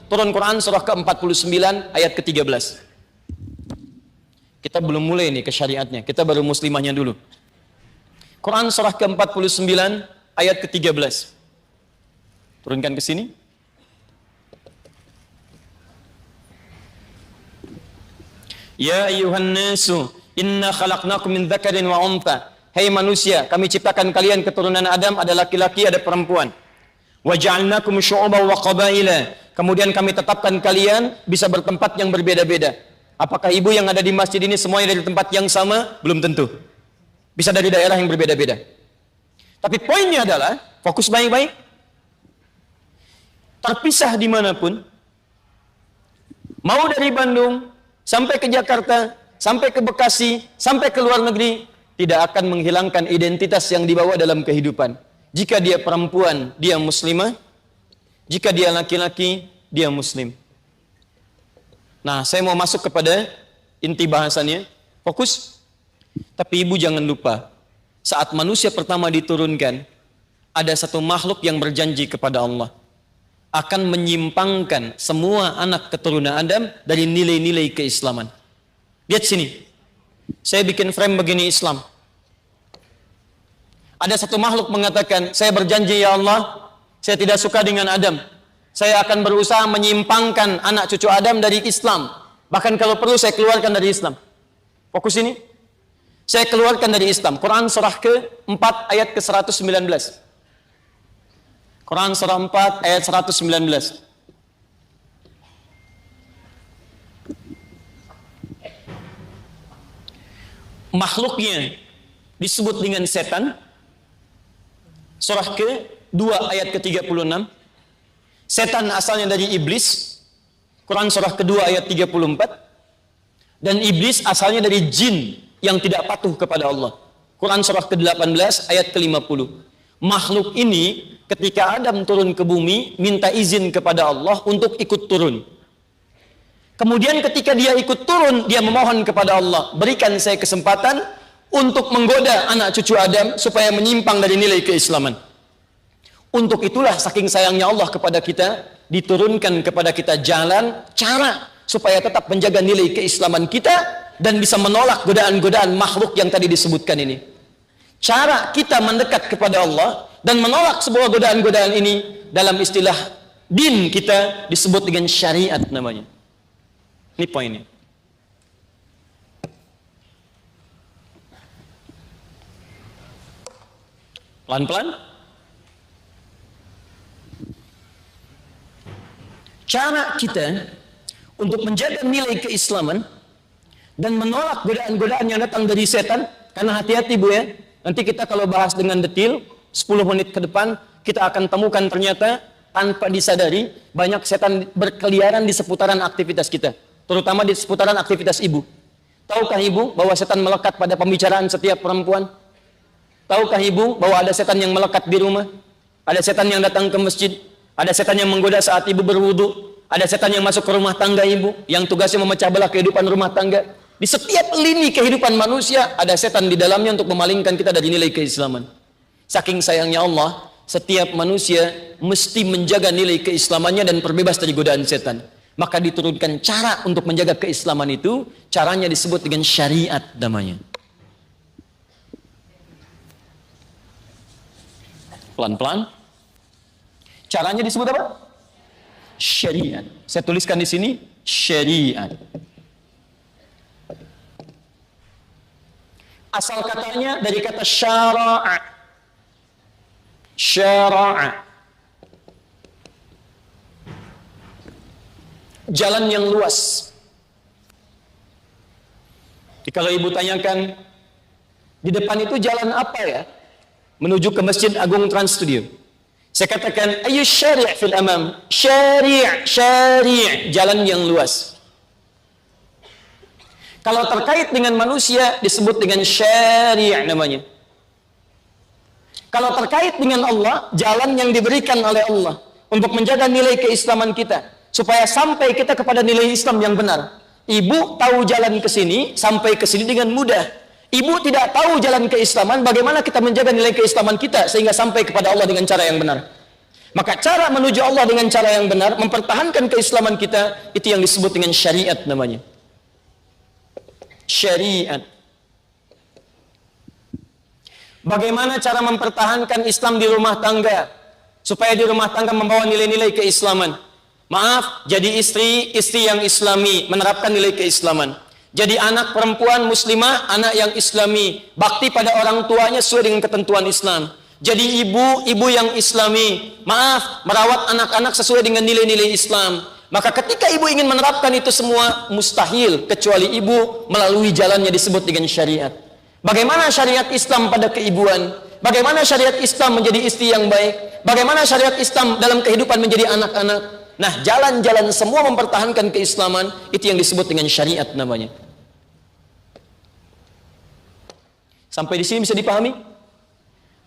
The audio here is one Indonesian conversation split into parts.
Turun Quran surah ke-49 ayat ke-13. Kita belum mulai nih ke syariatnya, kita baru muslimahnya dulu. Quran surah ke-49 ayat ke-13. Turunkan ke sini. Ya ayyuhan nasu, inna khalaqnakum min dzakarin wa untha. Hai manusia, kami ciptakan kalian keturunan Adam, ada laki-laki, ada perempuan. Wa ja'alnakum syu'uban wa qabaila. Kemudian kami tetapkan kalian bisa bertempat yang berbeda-beda. Apakah ibu yang ada di masjid ini semuanya dari tempat yang sama? Belum tentu. Bisa dari daerah yang berbeda-beda. Tapi poinnya adalah, fokus baik-baik. Terpisah dimanapun, mau dari Bandung, sampai ke Jakarta, sampai ke Bekasi, sampai ke luar negeri, tidak akan menghilangkan identitas yang dibawa dalam kehidupan. Jika dia perempuan, dia muslimah. Jika dia laki-laki, dia muslim. Nah, saya mau masuk kepada inti bahasannya. Fokus. Tapi ibu jangan lupa, saat manusia pertama diturunkan, ada satu makhluk yang berjanji kepada Allah akan menyimpangkan semua anak keturunan Adam dari nilai-nilai keislaman. Lihat sini. Saya bikin frame begini Islam. Ada satu makhluk mengatakan, saya berjanji ya Allah, saya tidak suka dengan Adam. Saya akan berusaha menyimpangkan anak cucu Adam dari Islam. Bahkan kalau perlu saya keluarkan dari Islam. Fokus ini. Saya keluarkan dari Islam. Quran surah ke-4 ayat ke-119. Quran surah 4 ayat 119. Makhluknya disebut dengan setan. Surah ke-2 ayat ke-36. Setan asalnya dari iblis. Quran surah kedua ayat 34. Dan iblis asalnya dari jin yang tidak patuh kepada Allah. Quran surah ke-18 ayat ke-50. Makhluk ini ketika Adam turun ke bumi minta izin kepada Allah untuk ikut turun. Kemudian ketika dia ikut turun, dia memohon kepada Allah, berikan saya kesempatan untuk menggoda anak cucu Adam supaya menyimpang dari nilai keislaman. Untuk itulah saking sayangnya Allah kepada kita, diturunkan kepada kita jalan, cara supaya tetap menjaga nilai keislaman kita dan bisa menolak godaan-godaan makhluk yang tadi disebutkan ini. Cara kita mendekat kepada Allah dan menolak sebuah godaan-godaan ini dalam istilah din kita disebut dengan syariat namanya. Ini poinnya. Pelan-pelan. Cara kita untuk menjaga nilai keislaman dan menolak godaan-godaan yang datang dari setan, karena hati-hati Bu ya, nanti kita kalau bahas dengan detail 10 menit ke depan kita akan temukan ternyata tanpa disadari banyak setan berkeliaran di seputaran aktivitas kita, terutama di seputaran aktivitas ibu. Tahukah ibu bahwa setan melekat pada pembicaraan setiap perempuan? Tahukah ibu bahwa ada setan yang melekat di rumah? Ada setan yang datang ke masjid? Ada setan yang menggoda saat ibu berwudu. Ada setan yang masuk ke rumah tangga ibu, yang tugasnya memecah belah kehidupan rumah tangga. Di setiap lini kehidupan manusia, ada setan di dalamnya untuk memalingkan kita dari nilai keislaman. Saking sayangnya Allah, setiap manusia mesti menjaga nilai keislamannya dan terbebas dari godaan setan. Maka diturunkan cara untuk menjaga keislaman itu, caranya disebut dengan syariat namanya. Pelan-pelan. Caranya disebut apa? Syariat. Saya tuliskan di sini syariat. Asal katanya dari kata syara'a. Syara'a. Jalan yang luas. Jadi kalau ibu tanyakan, di depan itu jalan apa ya? Menuju ke Masjid Agung Trans Studio. Saya katakan, ayu syari' fil amam. Syari', jalan yang luas. Kalau terkait dengan manusia, disebut dengan syari' namanya. Kalau terkait dengan Allah, jalan yang diberikan oleh Allah untuk menjaga nilai keislaman kita, supaya sampai kita kepada nilai Islam yang benar. Ibu tahu jalan ke sini, sampai ke sini dengan mudah. Ibu tidak tahu jalan keislaman, bagaimana kita menjaga nilai keislaman kita sehingga sampai kepada Allah dengan cara yang benar. Maka cara menuju Allah dengan cara yang benar, mempertahankan keislaman kita, itu yang disebut dengan syariat namanya. Syariat. Bagaimana cara mempertahankan Islam di rumah tangga, supaya di rumah tangga membawa nilai-nilai keislaman? Maaf, jadi istri yang islami, menerapkan nilai keislaman. Jadi anak perempuan muslimah, anak yang islami, bakti pada orang tuanya sesuai dengan ketentuan Islam. Jadi ibu yang islami, maaf, merawat anak-anak sesuai dengan nilai-nilai Islam. Maka ketika ibu ingin menerapkan itu semua, mustahil kecuali ibu melalui jalannya disebut dengan syariat. Bagaimana syariat Islam pada keibuan? Bagaimana syariat Islam menjadi istri yang baik? Bagaimana syariat Islam dalam kehidupan menjadi anak-anak? Nah, jalan-jalan semua mempertahankan keislaman, itu yang disebut dengan syariat namanya. Sampai di sini bisa dipahami?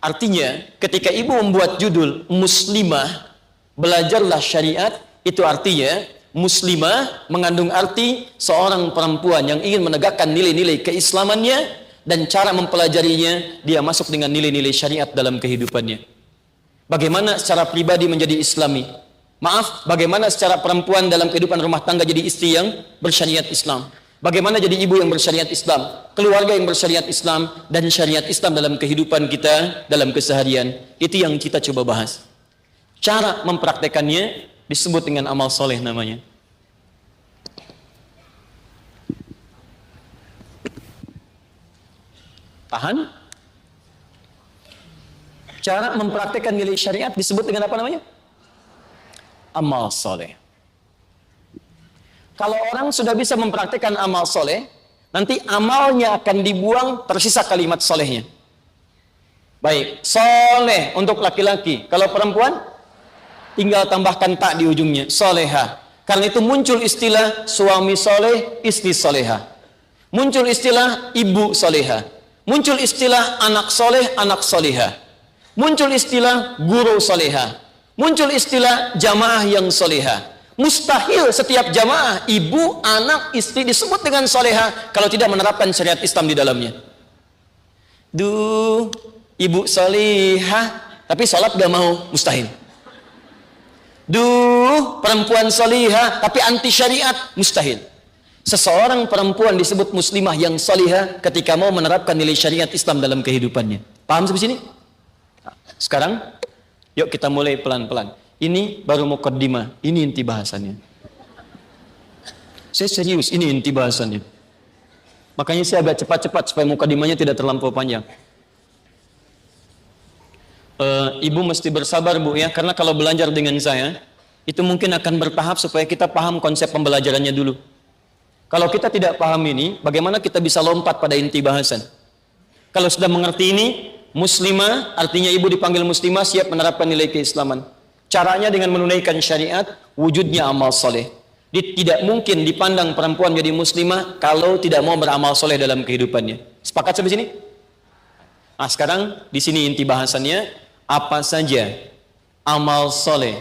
Artinya, ketika ibu membuat judul muslimah, belajarlah syariat, itu artinya muslimah mengandung arti seorang perempuan yang ingin menegakkan nilai-nilai keislamannya, dan cara mempelajarinya, dia masuk dengan nilai-nilai syariat dalam kehidupannya. Bagaimana secara pribadi menjadi islami? Maaf, bagaimana secara perempuan dalam kehidupan rumah tangga jadi istri yang bersyariat Islam? Bagaimana jadi ibu yang bersyariat Islam, keluarga yang bersyariat Islam, dan syariat Islam dalam kehidupan kita, dalam keseharian. Itu yang kita coba bahas. Cara mempraktekannya disebut dengan amal soleh namanya. Tahan. Cara mempraktekkan nilai syariat disebut dengan apa namanya? Amal soleh. Kalau orang sudah bisa mempraktikkan amal soleh, nanti amalnya akan dibuang, tersisa kalimat solehnya. Baik, soleh untuk laki-laki. Kalau perempuan, tinggal tambahkan tak di ujungnya, soleha. Karena itu muncul istilah suami soleh, istri soleha. Muncul istilah ibu soleha. Muncul istilah anak soleh, anak soleha. Muncul istilah guru soleha. Muncul istilah jamaah yang soleha. Mustahil setiap jamaah, ibu, anak, istri disebut dengan soleha kalau tidak menerapkan syariat Islam di dalamnya. Duh, ibu soleha, tapi sholat gak mau, mustahil. Duh, perempuan soleha, tapi anti syariat, mustahil. Seseorang perempuan disebut muslimah yang soleha ketika mau menerapkan nilai syariat Islam dalam kehidupannya. Paham sampai sini? Sekarang, yuk kita mulai pelan-pelan. Ini baru mukaddimah, ini inti bahasannya. Saya serius, ini inti bahasannya. Makanya saya agak cepat-cepat supaya mukaddimahnya tidak terlampau panjang. Ibu mesti bersabar Bu ya, karena kalau belajar dengan saya, itu mungkin akan bertahap supaya kita paham konsep pembelajarannya dulu. Kalau kita tidak paham ini, bagaimana kita bisa lompat pada inti bahasan? Kalau sudah mengerti ini, muslimah, artinya ibu dipanggil muslimah, siap menerapkan nilai keislaman. Caranya dengan menunaikan syariat, wujudnya amal soleh. Tidak mungkin dipandang perempuan jadi muslimah kalau tidak mau beramal soleh dalam kehidupannya. Sepakat sampai sini? Nah sekarang di sini inti bahasannya, apa saja amal soleh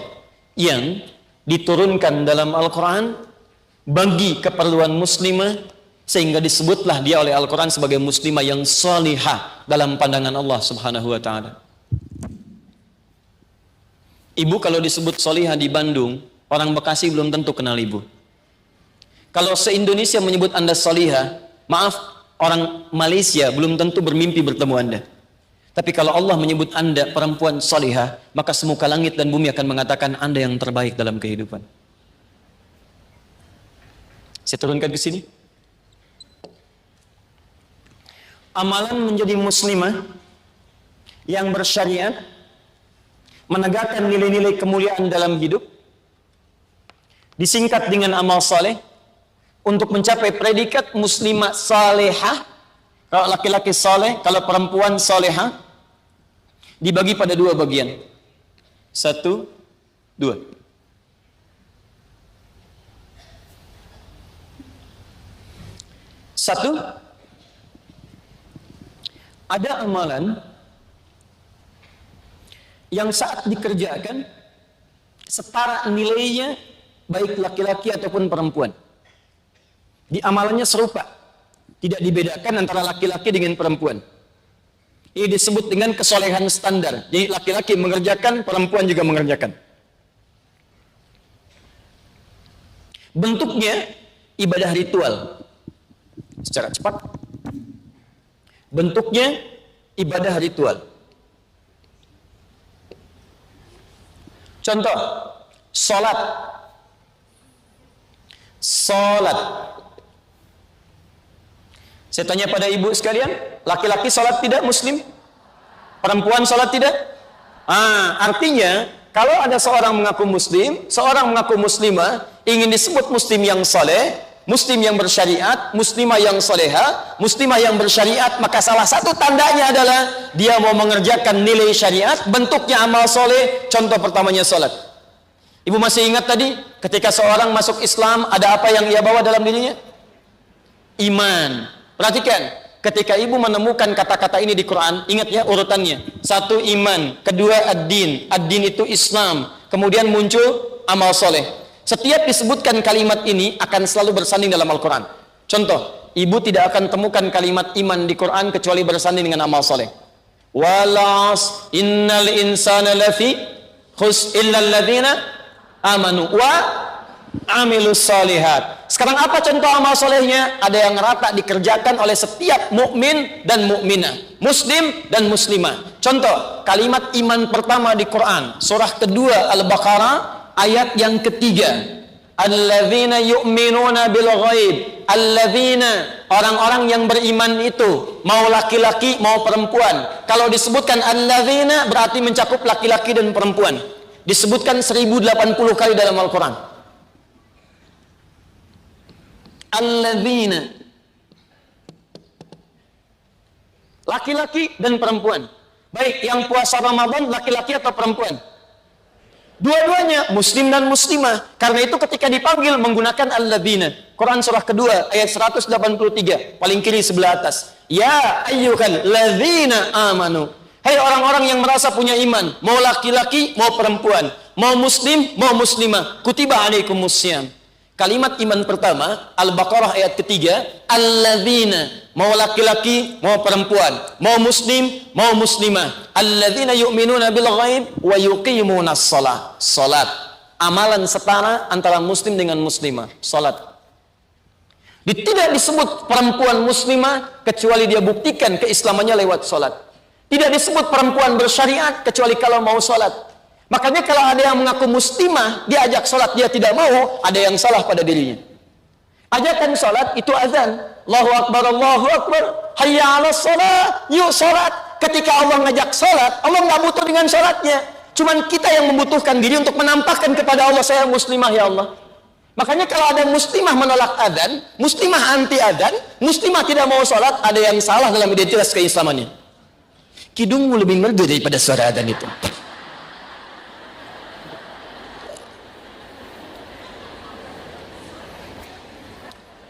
yang diturunkan dalam Al-Quran bagi keperluan muslimah, sehingga disebutlah dia oleh Al-Quran sebagai muslimah yang solihah dalam pandangan Allah Subhanahu wa Ta'ala. Ibu kalau disebut solihah di Bandung, orang Bekasi belum tentu kenal ibu. Kalau se-Indonesia menyebut Anda solihah, maaf, orang Malaysia belum tentu bermimpi bertemu Anda. Tapi kalau Allah menyebut Anda perempuan solihah, maka semuka langit dan bumi akan mengatakan Anda yang terbaik dalam kehidupan. Saya turunkan ke sini. Amalan menjadi muslimah yang bersyariat, menegakkan nilai-nilai kemuliaan dalam hidup, disingkat dengan amal saleh, untuk mencapai predikat muslimah salehah. Kalau laki-laki saleh, kalau perempuan salehah, dibagi pada dua bagian. 1, 2. Satu, ada amalan yang saat dikerjakan setara nilainya baik laki-laki ataupun perempuan. Di amalannya serupa, tidak dibedakan antara laki-laki dengan perempuan. Ini disebut dengan kesolehan standar. Jadi laki-laki mengerjakan, perempuan juga mengerjakan. Bentuknya ibadah ritual. Secara cepat. Bentuknya ibadah ritual. Contoh, salat. Salat. Saya tanya pada ibu sekalian, laki-laki salat tidak muslim? Perempuan salat tidak? Artinya, kalau ada seorang mengaku muslim, seorang mengaku muslimah, ingin disebut muslim yang saleh, muslim yang bersyariat, muslimah yang soleha, muslimah yang bersyariat, maka salah satu tandanya adalah dia mau mengerjakan nilai syariat, bentuknya amal soleh. Contoh pertamanya salat. Ibu masih ingat tadi, ketika seorang masuk Islam, ada apa yang ia bawa dalam dirinya? Iman. Perhatikan, ketika ibu menemukan kata-kata ini di Quran, ingat ya urutannya. Satu, iman. Kedua, ad-din. Ad-din itu Islam. Kemudian muncul amal soleh. Setiap disebutkan kalimat ini akan selalu bersanding dalam Al-Quran. Contoh, ibu tidak akan temukan kalimat iman di Quran kecuali bersanding dengan amal soleh. Walas innal insana lafi khus illal ladzina amanu wa amilus solihat. Sekarang apa contoh amal solehnya? Ada yang rata dikerjakan oleh setiap mukmin dan mukminah, muslim dan muslimah. Contoh, kalimat iman pertama di Quran, surah kedua Al-Baqarah, ayat yang ketiga. Alladzina yu'minuna bil ghaib. Alladzina, orang-orang yang beriman itu, mau laki-laki mau perempuan. Kalau disebutkan alladzina berarti mencakup laki-laki dan perempuan. Disebutkan 1080 kali dalam Al-Quran. Alladzina, laki-laki dan perempuan. Baik, yang puasa Ramadan laki-laki atau perempuan? Dua-duanya, muslim dan muslimah. Karena itu ketika dipanggil menggunakan alladzina. Quran surah kedua ayat 183, paling kiri sebelah atas. Ya ayyuhal ladzina amanu. Hai orang-orang yang merasa punya iman, mau laki-laki mau perempuan, mau muslim mau muslimah, kutiba alaikumussyam. Kalimat iman pertama, Al-Baqarah ayat ketiga, alladzina, mau laki-laki, mau perempuan, mau muslim, mau muslimah. Alladzina yu'minuna bil ghaib wa yuqimunas shalah. Salat. Amalan setara antara muslim dengan muslimah. Salat. Tidak disebut perempuan muslimah kecuali dia buktikan keislamannya lewat salat. Tidak disebut perempuan bersyariat kecuali kalau mau salat. Makanya kalau ada yang mengaku muslimah, diajak sholat dia tidak mau, ada yang salah pada dirinya. Ajakan sholat itu azan. Allahu Akbar, Allahu Akbar. Hayya ala sholat. Yuk sholat. Ketika Allah ngajak sholat, Allah nggak butuh dengan sholatnya. Cuman kita yang membutuhkan diri untuk menampakkan kepada Allah, saya muslimah ya Allah. Makanya kalau ada muslimah menolak azan, muslimah anti azan, muslimah tidak mau sholat, ada yang salah dalam identitas keislamannya. Kidungmu lebih merdu daripada suara azan itu.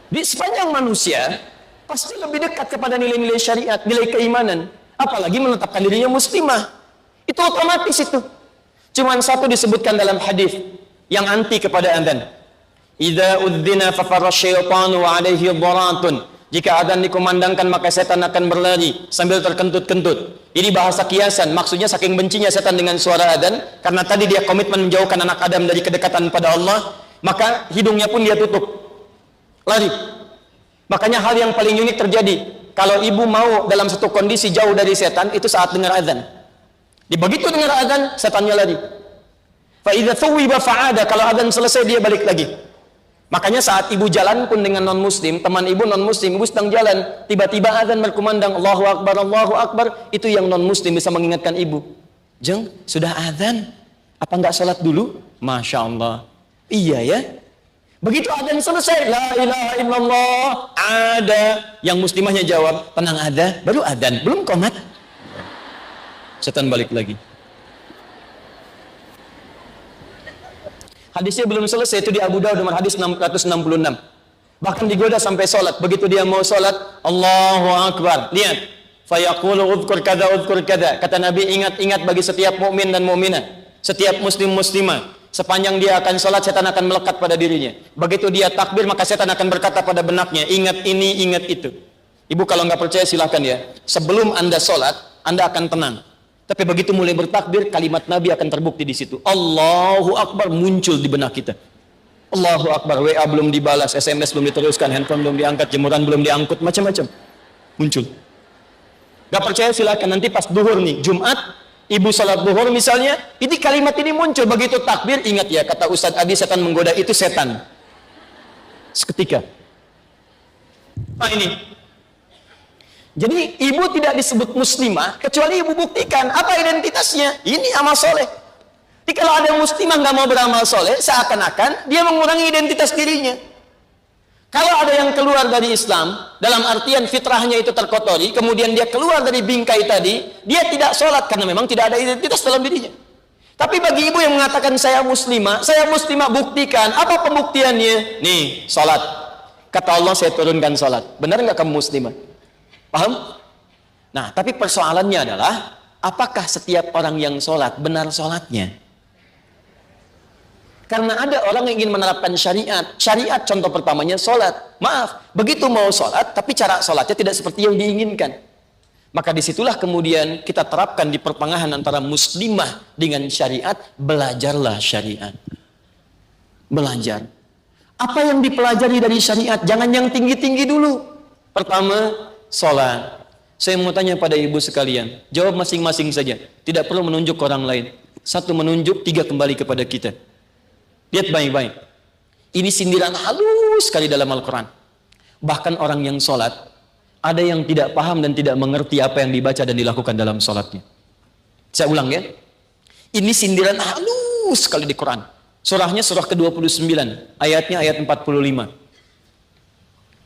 Di sepanjang manusia pasti lebih dekat kepada nilai-nilai syariat, nilai keimanan, apalagi menetapkan dirinya muslimah. Itu otomatis itu. Cuman satu disebutkan dalam hadis yang anti kepada adzan. Idza udzina fa farasyaitanu wa alaihi dharatun. Jika adzan dikumandangkan maka setan akan berlari sambil terkentut-kentut. Ini bahasa kiasan, maksudnya saking bencinya setan dengan suara adzan, karena tadi dia komitmen menjauhkan anak Adam dari kedekatan pada Allah, maka hidungnya pun dia tutup. Lari. Makanya hal yang paling unik terjadi kalau ibu mau dalam satu kondisi jauh dari setan itu saat dengar azan. Begitu dengar azan, setannya lari. Fa idza thuwiba fa'ada, kalau azan selesai dia balik lagi. Makanya saat ibu jalan pun dengan non muslim, teman ibu non muslim, ibu sedang jalan, tiba-tiba azan berkumandang Allahu Akbar, itu yang non muslim bisa mengingatkan ibu. Jeng, sudah azan, apa enggak sholat dulu? Masya Allah. Iya ya. Begitu adzan selesai, la ilaha illallah, ada. Yang muslimahnya jawab, tenang ada, baru adzan, belum qomat. Setan balik lagi. Hadisnya belum selesai, itu di Abu Dawud nomor hadis 666. Bahkan digoda sampai sholat. Begitu dia mau sholat, Allahu Akbar. Lihat, fayaqulu udhkur kada. Kata Nabi, ingat-ingat bagi setiap mukmin dan mukminah, setiap muslim muslimah. Sepanjang dia akan sholat, setan akan melekat pada dirinya. Begitu dia takbir, maka setan akan berkata pada benaknya, ingat ini, ingat itu. Ibu kalau nggak percaya silahkan ya. Sebelum anda sholat, Anda akan tenang. Tapi begitu mulai bertakbir, kalimat Nabi akan terbukti di situ. Allahu Akbar muncul di benak kita. Allahu Akbar, WA belum dibalas, SMS belum diteruskan, handphone belum diangkat, jemuran belum diangkut, macam-macam. Muncul. Gak percaya silakan, nanti pas duhur nih, Jumat, ibu salat duhur misalnya, ini kalimat ini muncul, begitu takbir, ingat ya, kata Ustadz Adi, setan menggoda itu setan. Seketika. Nah ini. Jadi ibu tidak disebut muslimah, kecuali ibu buktikan, apa identitasnya? Ini amal soleh. Jadi kalau ada muslimah nggak mau beramal soleh, seakan-akan dia mengurangi identitas dirinya. Kalau ada yang keluar dari Islam, dalam artian fitrahnya itu terkotori, kemudian dia keluar dari bingkai tadi, dia tidak sholat karena memang tidak ada identitas dalam dirinya. Tapi bagi ibu yang mengatakan saya muslimah buktikan, apa pembuktiannya? Nih, sholat. Kata Allah saya turunkan sholat. Benar nggak kamu muslimah? Paham? Nah, tapi persoalannya adalah, apakah setiap orang yang sholat benar sholatnya? Karena ada orang yang ingin menerapkan syariat. Syariat contoh pertamanya sholat. Maaf, begitu mau sholat, tapi cara sholatnya tidak seperti yang diinginkan. Maka disitulah kemudian kita terapkan di pertengahan antara muslimah dengan syariat, belajarlah syariat. Belajar. Apa yang dipelajari dari syariat? Jangan yang tinggi-tinggi dulu. Pertama, sholat. Saya mau tanya pada ibu sekalian, jawab masing-masing saja. Tidak perlu menunjuk ke orang lain. Satu menunjuk, tiga kembali kepada kita. Lihat baik-baik. Ini sindiran halus sekali dalam Al-Quran. Bahkan orang yang sholat, ada yang tidak paham dan tidak mengerti apa yang dibaca dan dilakukan dalam sholatnya. Saya ulang ya. Ini sindiran halus sekali di Quran. Surahnya surah ke-29, ayatnya ayat 45.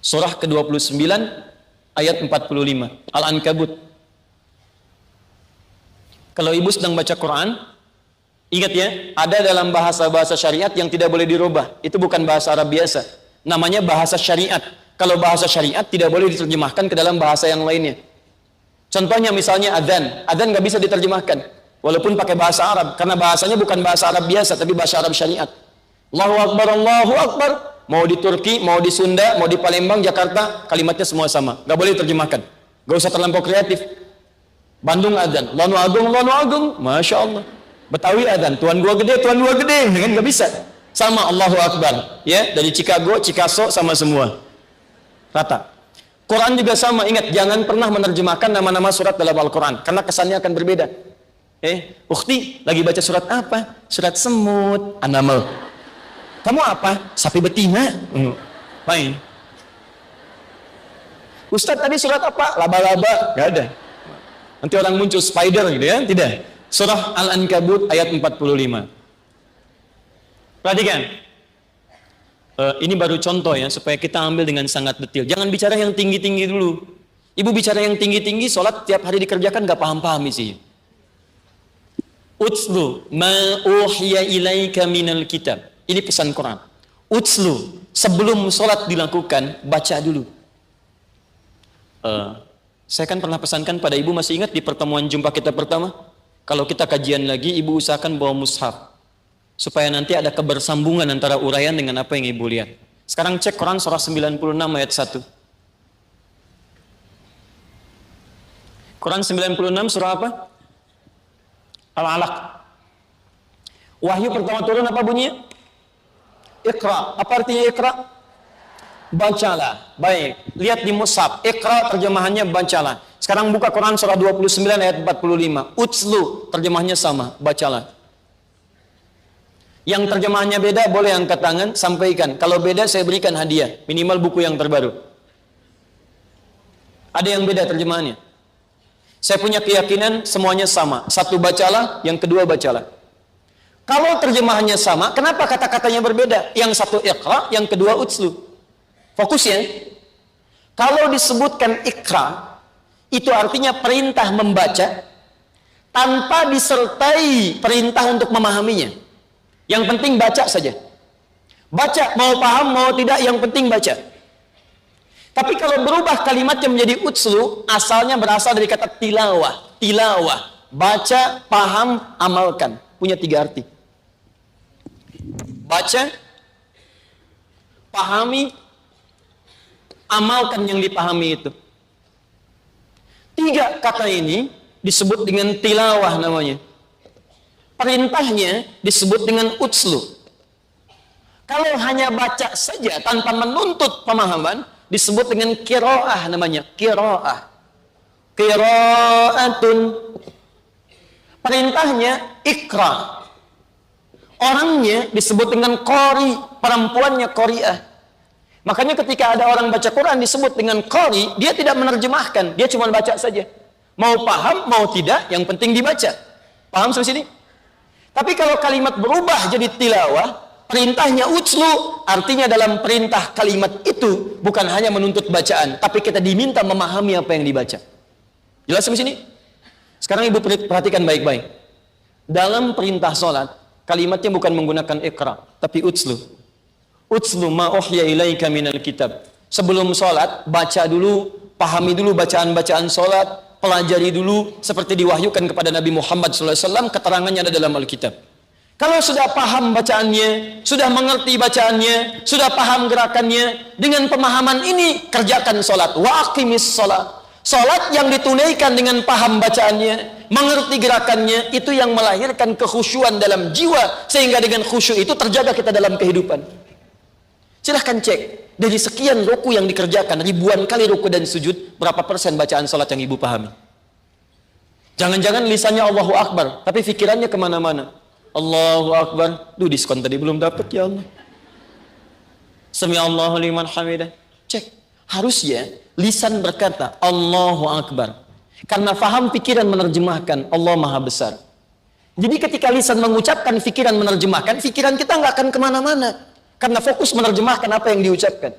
Surah ke-29, ayat 45. Al-Ankabut. Kalau ibu sedang baca Quran, ingat ya, ada dalam bahasa-bahasa syariat yang tidak boleh dirubah. Itu bukan bahasa Arab biasa. Namanya bahasa syariat. Kalau bahasa syariat tidak boleh diterjemahkan ke dalam bahasa yang lainnya. Contohnya misalnya adzan. Adzan nggak bisa diterjemahkan. Walaupun pakai bahasa Arab. Karena bahasanya bukan bahasa Arab biasa, tapi bahasa Arab syariat. Allahu Akbar, Allahu Akbar. Mau di Turki, mau di Sunda, mau di Palembang, Jakarta, kalimatnya semua sama. Nggak boleh diterjemahkan. Nggak usah terlampau kreatif. Bandung adzan. Allahu Agung, Allahu Agung. Masya Allah. Betawi adzan, Tuhan gua gede, Tuhan gua gede, kan nggak bisa. Sama Allahu Akbar, ya, dari Chicago, Chicago sama semua. Rata. Quran juga sama, ingat jangan pernah menerjemahkan nama-nama surat dalam Al-Quran karena kesannya akan berbeda. Ukhti, lagi baca surat apa? Surat semut, An-Naml. Kamu apa? Sapi betina. Main. Ustadz tadi surat apa? Laba-laba. Gak ada. Nanti orang muncul spider gitu ya, tidak. Surah Al-Ankabut ayat 45. Perhatikan. Ini baru contoh ya, supaya kita ambil dengan sangat detail. Jangan bicara yang tinggi-tinggi dulu. Ibu bicara yang tinggi-tinggi, sholat tiap hari dikerjakan gak paham-paham isinya. Utslu ma uhiya ilaika minal kitab. Ini pesan Quran. Utslu, sebelum sholat dilakukan, baca dulu. Saya kan pernah pesankan pada ibu, masih ingat di pertemuan jumpa kita pertama? Kalau kita kajian lagi, ibu usahakan bawa mushaf. Supaya nanti ada kebersambungan antara uraian dengan apa yang ibu lihat. Sekarang cek Quran surah 96 ayat 1. Quran 96 surah apa? Al-Alaq. Wahyu pertama turun apa bunyinya? Iqra. Apa artinya Iqra? Bacalah. Baik. Lihat di mushaf. Iqra terjemahannya bacalah. Sekarang buka Quran surah 29 ayat 45. Utslu terjemahnya sama. Bacalah. Yang terjemahannya beda boleh angkat tangan, sampaikan. Kalau beda saya berikan hadiah. Minimal buku yang terbaru. Ada yang beda terjemahannya. Saya punya keyakinan semuanya sama. Satu bacalah, yang kedua bacalah. Kalau terjemahannya sama, kenapa kata-katanya berbeda? Yang satu iqra, yang kedua utslu. Fokus ya. Kalau disebutkan ikra, itu artinya perintah membaca tanpa disertai perintah untuk memahaminya. Yang penting baca saja. Baca, mau paham, mau tidak, yang penting baca. Tapi kalau berubah kalimatnya menjadi utslu, asalnya berasal dari kata tilawah. Tilawah, baca, paham, amalkan. Punya 3 arti. Baca, pahami, amalkan yang dipahami itu. 3 kata ini disebut dengan tilawah namanya. Perintahnya disebut dengan utslu. Kalau hanya baca saja tanpa menuntut pemahaman, disebut dengan qiraah namanya, qiraah. Qiraatun. Perintahnya ikra. Orangnya disebut dengan qari, perempuannya qari'ah. Makanya ketika ada orang baca Quran disebut dengan qari, dia tidak menerjemahkan, dia cuma baca saja. Mau paham, mau tidak, yang penting dibaca. Paham sampai sini? Tapi kalau kalimat berubah jadi tilawah, perintahnya utslu, artinya dalam perintah kalimat itu bukan hanya menuntut bacaan, tapi kita diminta memahami apa yang dibaca. Jelas sampai sini? Sekarang ibu perhatikan baik-baik. Dalam perintah sholat, kalimatnya bukan menggunakan ikra, tapi utslu. Utslu ma uhya ilaika minal kitab. Sebelum sholat, baca dulu, pahami dulu bacaan-bacaan sholat, pelajari dulu seperti diwahyukan kepada Nabi Muhammad SAW, keterangannya ada dalam Alkitab. Kalau sudah paham bacaannya, sudah mengerti bacaannya, sudah paham gerakannya, dengan pemahaman ini kerjakan sholat. Wa aqimis sholat. Sholat yang ditunaikan dengan paham bacaannya, mengerti gerakannya, itu yang melahirkan kekhusyuan dalam jiwa, sehingga dengan khusyuk itu terjaga kita dalam kehidupan. Silahkan cek, dari sekian ruku yang dikerjakan, ribuan kali ruku dan sujud, berapa persen bacaan sholat yang ibu pahami? Jangan-jangan lisannya Allahu Akbar, tapi pikirannya kemana-mana. Allahu Akbar, duh diskon tadi belum dapat, ya Allah. Sami Allahu liman hamidah. Cek, harusnya lisan berkata Allahu Akbar, karena faham pikiran menerjemahkan Allah Maha Besar. Jadi ketika lisan mengucapkan, pikiran menerjemahkan, pikiran kita nggak akan kemana-mana, karena fokus menerjemahkan apa yang diucapkan.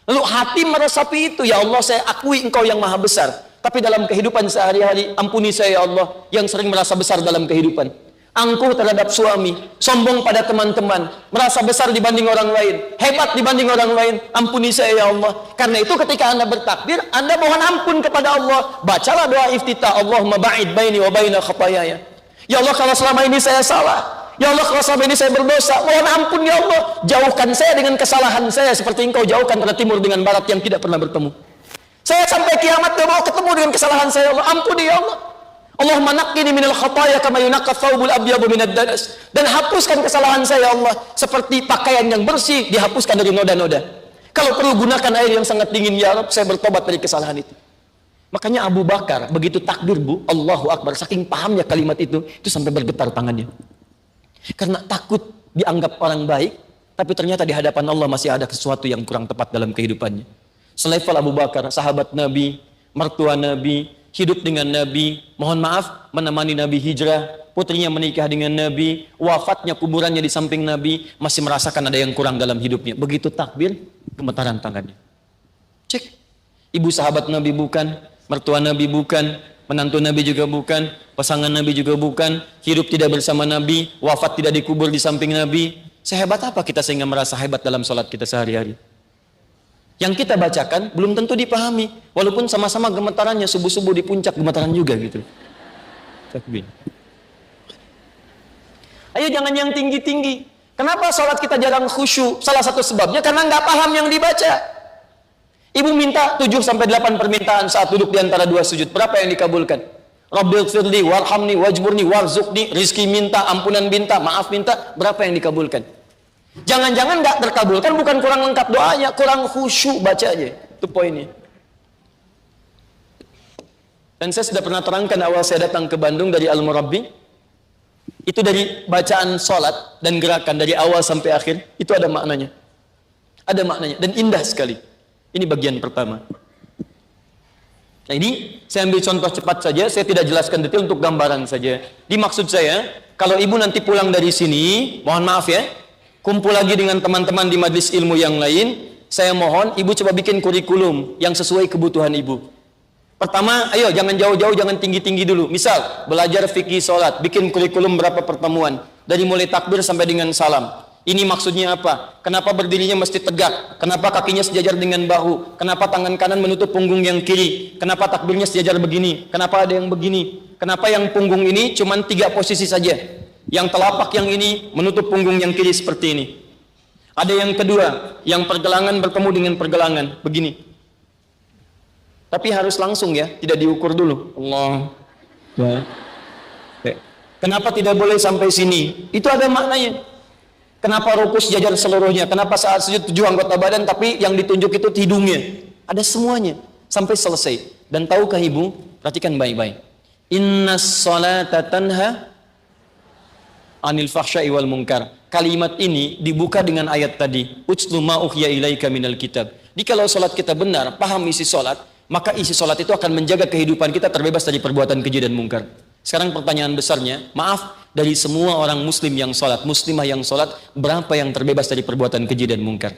Lalu hati meresapi itu, ya Allah saya akui Engkau yang Maha Besar, tapi dalam kehidupan sehari-hari ampuni saya ya Allah yang sering merasa besar dalam kehidupan. Angkuh terhadap suami, sombong pada teman-teman, merasa besar dibanding orang lain, hebat dibanding orang lain, ampuni saya ya Allah. Karena itu ketika Anda bertakbir, Anda mohon ampun kepada Allah. Bacalah doa iftitah, Allahumma ba'id baini wa baina khatayaya. Ya Allah, kalau selama ini saya salah, ya Allah, kalau selama ini saya berdosa, mohon ampun ya Allah, jauhkan saya dengan kesalahan saya seperti Engkau jauhkan antara timur dengan barat yang tidak pernah bertemu. Saya sampai kiamat tidak mau ketemu dengan kesalahan saya, ya Allah, ampuni ya Allah. Allahumma naqqini minal khataya kama yunaqqa thawbul abyadu minad danas. Dan hapuskan kesalahan saya ya Allah, seperti pakaian yang bersih dihapuskan dari noda-noda. Kalau perlu gunakan air yang sangat dingin ya Allah, saya bertobat dari kesalahan itu. Makanya Abu Bakar begitu takbir Bu, Allahu Akbar, saking pahamnya kalimat itu sampai bergetar tangannya. Karena takut dianggap orang baik, tapi ternyata di hadapan Allah masih ada sesuatu yang kurang tepat dalam kehidupannya. Selevel Abu Bakar, sahabat Nabi, mertua Nabi, hidup dengan Nabi, mohon maaf, menemani Nabi hijrah, putrinya menikah dengan Nabi, wafatnya kuburannya di samping Nabi, masih merasakan ada yang kurang dalam hidupnya. Begitu takbir, gemetaran tangannya. Cek, ibu sahabat Nabi bukan, mertua Nabi bukan, menantu Nabi juga bukan, pasangan Nabi juga bukan, hidup tidak bersama Nabi, wafat tidak dikubur di samping Nabi. Sehebat apa kita sehingga merasa hebat dalam sholat kita sehari-hari? Yang kita bacakan belum tentu dipahami, walaupun sama-sama gemetarannya, subuh-subuh di puncak gemetaran juga gitu. Takbir. Ayo jangan yang tinggi-tinggi. Kenapa sholat kita jarang khusyuk? Salah satu sebabnya karena nggak paham yang dibaca. Ibu minta 7-8 permintaan saat duduk di antara dua sujud. Berapa yang dikabulkan? Rabbighfirli warhamni wajburni warzuqni, rizki minta, ampunan minta, maaf minta. Berapa yang dikabulkan? Jangan-jangan nggak terkabulkan bukan kurang lengkap doanya, kurang khusyuk bacanya. Itu poinnya. Dan saya sudah pernah terangkan awal saya datang ke Bandung dari Al-Murabbi. Itu dari bacaan sholat dan gerakan dari awal sampai akhir, itu ada maknanya. Ada maknanya dan indah sekali. Ini bagian pertama. Nah ini saya ambil contoh cepat saja, saya tidak jelaskan detail untuk gambaran saja. Dimaksud saya, kalau ibu nanti pulang dari sini, mohon maaf ya, kumpul lagi dengan teman-teman di majelis ilmu yang lain, saya mohon ibu coba bikin kurikulum yang sesuai kebutuhan ibu. Pertama, ayo jangan jauh-jauh, jangan tinggi-tinggi dulu. Misal, belajar fikih sholat, bikin kurikulum berapa pertemuan, dari mulai takbir sampai dengan salam. Ini maksudnya apa? Kenapa berdirinya mesti tegak? Kenapa kakinya sejajar dengan bahu? Kenapa tangan kanan menutup punggung yang kiri? Kenapa takbirnya sejajar begini? Kenapa ada yang begini? Kenapa yang punggung ini cuma 3 posisi saja? Yang telapak yang ini menutup punggung yang kiri seperti ini. Ada yang kedua, yang pergelangan bertemu dengan pergelangan, begini. Tapi harus langsung ya, tidak diukur dulu. Allah. Ya. Kenapa tidak boleh sampai sini? Itu ada maknanya. Kenapa ruku sejajar seluruhnya? Kenapa saat sujud 7 anggota badan tapi yang ditunjuk itu hidungnya? Ada semuanya sampai selesai. Dan tahukah ibu? Perhatikan baik-baik. Innas salata tanha anil fahsya'i wal munkar. Kalimat ini dibuka dengan ayat tadi. Utslu ma uhiya ilaika minal kitab. Jikalau salat kita benar, paham isi salat, maka isi salat itu akan menjaga kehidupan kita terbebas dari perbuatan keji dan munkar. Sekarang pertanyaan besarnya, maaf, dari semua orang muslim yang sholat, muslimah yang sholat, berapa yang terbebas dari perbuatan keji dan munkar?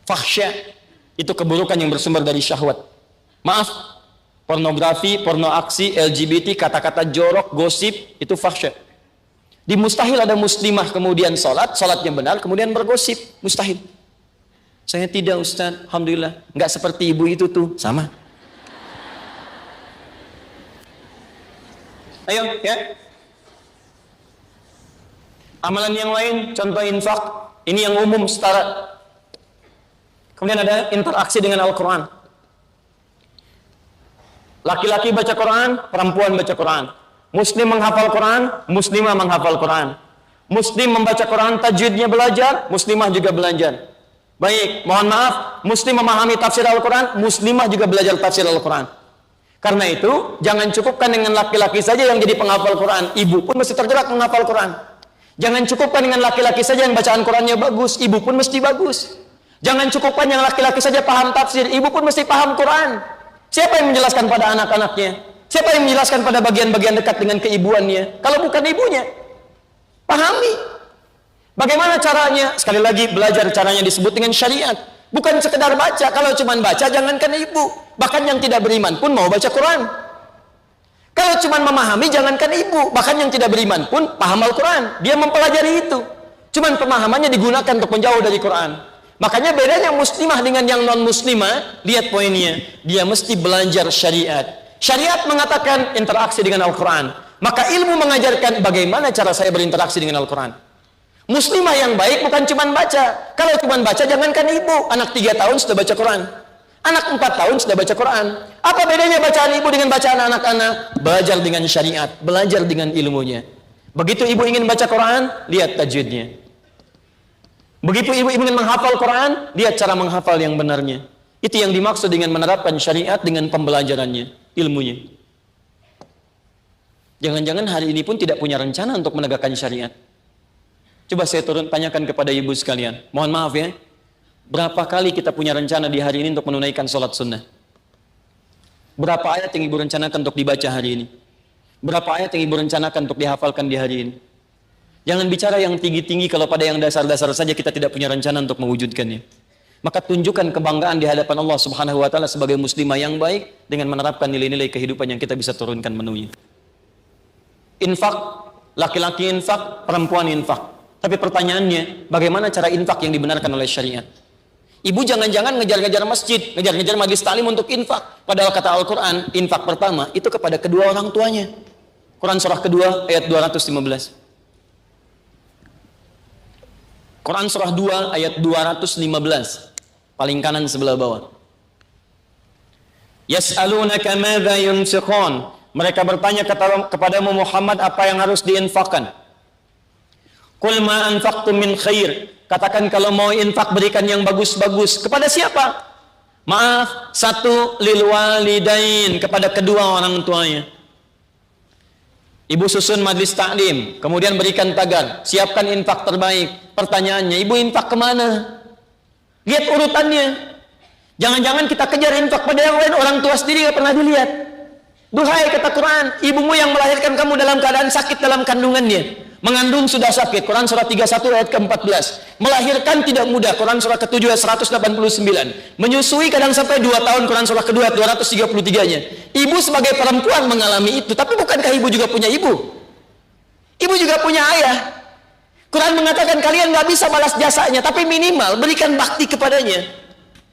Fahsya, itu keburukan yang bersumber dari syahwat. Maaf, pornografi, porno aksi, LGBT, kata-kata jorok, gosip, itu fahsya. Di mustahil ada muslimah kemudian sholat, sholatnya benar, kemudian bergosip, mustahil. Saya tidak, Ustaz, alhamdulillah, nggak seperti ibu itu tuh, sama. Ayo, ya. Amalan yang lain, contoh infak, ini yang umum setara. Kemudian ada interaksi dengan Al-Quran. Laki-laki baca Quran, perempuan baca Quran. Muslim menghafal Quran, muslimah menghafal Quran. Muslim membaca Quran, tajwidnya belajar, muslimah juga belajar. Baik, mohon maaf, muslim memahami tafsir Al-Quran, muslimah juga belajar tafsir Al-Quran. Karena itu, jangan cukupkan dengan laki-laki saja yang jadi penghafal Quran. Ibu pun mesti tergerak menghafal Quran. Jangan cukupkan dengan laki-laki saja yang bacaan Qurannya bagus. Ibu pun mesti bagus. Jangan cukupkan yang laki-laki saja paham tafsir. Ibu pun mesti paham Quran. Siapa yang menjelaskan pada anak-anaknya? Siapa yang menjelaskan pada bagian-bagian dekat dengan keibuannya? Kalau bukan ibunya. Pahami. Bagaimana caranya? Sekali lagi, belajar caranya disebut dengan syariat. Bukan sekedar baca. Kalau cuma baca, jangankan ibu. Bahkan yang tidak beriman pun mau baca Quran. Kalau cuma memahami, jangankan ibu. Bahkan yang tidak beriman pun paham Al-Quran. Dia mempelajari itu. Cuman pemahamannya digunakan untuk menjauh dari Quran. Makanya bedanya muslimah dengan yang non-muslimah, lihat poinnya. Dia mesti belajar syariat. Syariat mengatakan interaksi dengan Al-Quran. Maka ilmu mengajarkan bagaimana cara saya berinteraksi dengan Al-Quran. Muslimah yang baik bukan cuma baca. Kalau cuma baca, jangankan ibu. Anak 3 tahun sudah baca Quran. Anak 4 tahun sudah baca Quran. Apa bedanya bacaan ibu dengan bacaan anak-anak? Belajar dengan syariat, belajar dengan ilmunya. Begitu ibu ingin baca Quran, lihat tajwidnya. Begitu ibu ingin menghafal Quran, lihat cara menghafal yang benarnya. Itu yang dimaksud dengan menerapkan syariat dengan pembelajarannya, ilmunya. Jangan-jangan hari ini pun tidak punya rencana untuk menegakkan syariat. Coba saya tanyakan kepada ibu sekalian. Mohon maaf ya. Berapa kali kita punya rencana di hari ini untuk menunaikan sholat sunnah? Berapa ayat yang ibu rencanakan untuk dibaca hari ini? Berapa ayat yang ibu rencanakan untuk dihafalkan di hari ini? Jangan bicara yang tinggi-tinggi kalau pada yang dasar-dasar saja kita tidak punya rencana untuk mewujudkannya. Maka tunjukkan kebanggaan di hadapan Allah Subhanahu wa taala sebagai muslimah yang baik dengan menerapkan nilai-nilai kehidupan yang kita bisa turunkan menunya. Infak, laki-laki infak, perempuan infak. Tapi pertanyaannya, bagaimana cara infak yang dibenarkan oleh syariat? Ibu jangan-jangan ngejar-ngejar masjid, ngejar-ngejar majelis taklim untuk infak. Padahal kata Al-Quran, infak pertama itu kepada kedua orang tuanya. Quran surah kedua ayat 215. Quran surah 2 ayat 215. Paling kanan sebelah bawah. Yas'alunaka madza yunfiqun. Mereka bertanya kepadamu Muhammad apa yang harus diinfakkan. Qul ma anfaqtum min khair. Katakan kalau mau infak berikan yang bagus-bagus. Kepada siapa? Maaf, satu lil walidain, kepada kedua orang tuanya. Ibu susun majlis taklim, kemudian berikan tagar, siapkan infak terbaik. Pertanyaannya, ibu infak kemana? Lihat urutannya. Jangan-jangan kita kejar infak pada yang lain, orang tua sendiri gak pernah dilihat. Duhai kata Quran, ibumu yang melahirkan kamu dalam keadaan sakit dalam kandungannya. Mengandung sudah sakit, Quran surah 31 ayat ke-14. Melahirkan tidak mudah, Quran surah ke-7 ayat 189. Menyusui kadang sampai 2 tahun, Quran surah ke-2 ayat 233-nya. Ibu sebagai perempuan mengalami itu, tapi bukankah ibu juga punya ibu? Ibu juga punya ayah. Quran mengatakan kalian nggak bisa balas jasanya, tapi minimal berikan bakti kepadanya.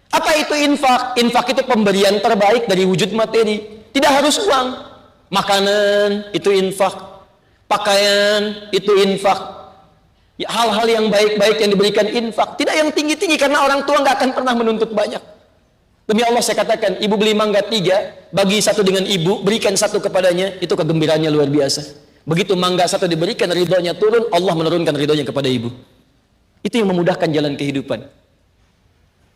Apa itu infak? Infak itu pemberian terbaik dari wujud materi. Tidak harus uang. Makanan itu infak. Pakaian itu infak. Ya, hal-hal yang baik-baik yang diberikan infak. Tidak yang tinggi-tinggi karena orang tua nggak akan pernah menuntut banyak. Demi Allah saya katakan, ibu beli mangga 3, bagi 1 dengan ibu, berikan 1 kepadanya, itu kegembiraannya luar biasa. Begitu mangga 1 diberikan, ridhonya turun, Allah menurunkan ridhonya kepada ibu. Itu yang memudahkan jalan kehidupan.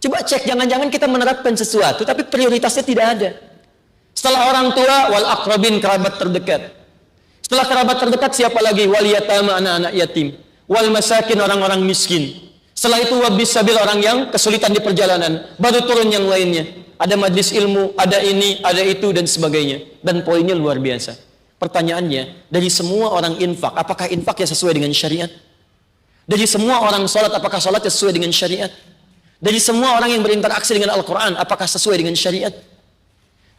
Coba cek, jangan-jangan kita menerapkan sesuatu, tapi prioritasnya tidak ada. Setelah orang tua, wal aqrabin, kerabat terdekat. Setelah kerabat terdekat, siapa lagi? Wal yatama, anak-anak yatim. Wal masakin, orang-orang miskin. Setelah itu wabis sabil, orang yang kesulitan di perjalanan. Baru turun yang lainnya. Ada majlis ilmu, ada ini, ada itu, dan sebagainya. Dan poinnya luar biasa. Pertanyaannya, dari semua orang infak, apakah infaknya sesuai dengan syariat? Dari semua orang sholat, apakah sholatnya sesuai dengan syariat? Dari semua orang yang berinteraksi dengan Al-Quran, apakah sesuai dengan syariat?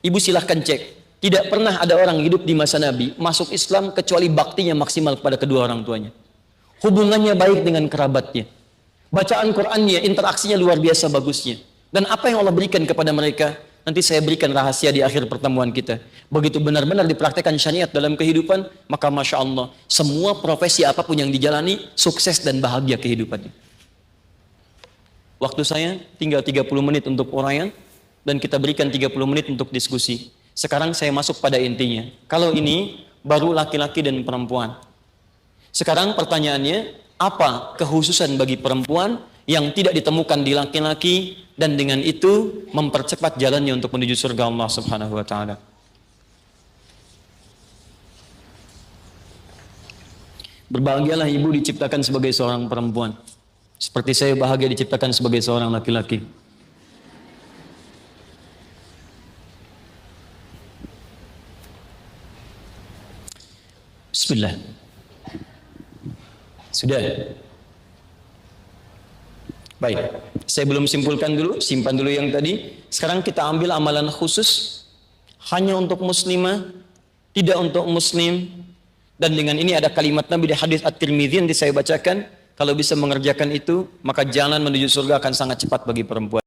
Ibu silahkan cek. Tidak pernah ada orang hidup di masa Nabi masuk Islam kecuali baktinya maksimal kepada kedua orang tuanya. Hubungannya baik dengan kerabatnya. Bacaan Qur'annya, interaksinya luar biasa bagusnya. Dan apa yang Allah berikan kepada mereka, nanti saya berikan rahasia di akhir pertemuan kita. Begitu benar-benar dipraktekkan syariat dalam kehidupan, maka Masya Allah, semua profesi apapun yang dijalani, sukses dan bahagia kehidupannya. Waktu saya tinggal 30 menit untuk uraian, dan kita berikan 30 menit untuk diskusi. Sekarang saya masuk pada intinya. Kalau ini baru laki-laki dan perempuan. Sekarang pertanyaannya, apa kekhususan bagi perempuan yang tidak ditemukan di laki-laki dan dengan itu mempercepat jalannya untuk menuju surga Allah Subhanahu wa taala? Berbahagialah ibu diciptakan sebagai seorang perempuan. Seperti saya bahagia diciptakan sebagai seorang laki-laki. Bismillah. Sudah. Baik, saya belum simpulkan dulu, simpan dulu yang tadi. Sekarang kita ambil amalan khusus hanya untuk muslimah, tidak untuk muslim. Dan dengan ini ada kalimat Nabi di hadis At-Tirmidzi yang saya bacakan, kalau bisa mengerjakan itu, maka jalan menuju surga akan sangat cepat bagi perempuan.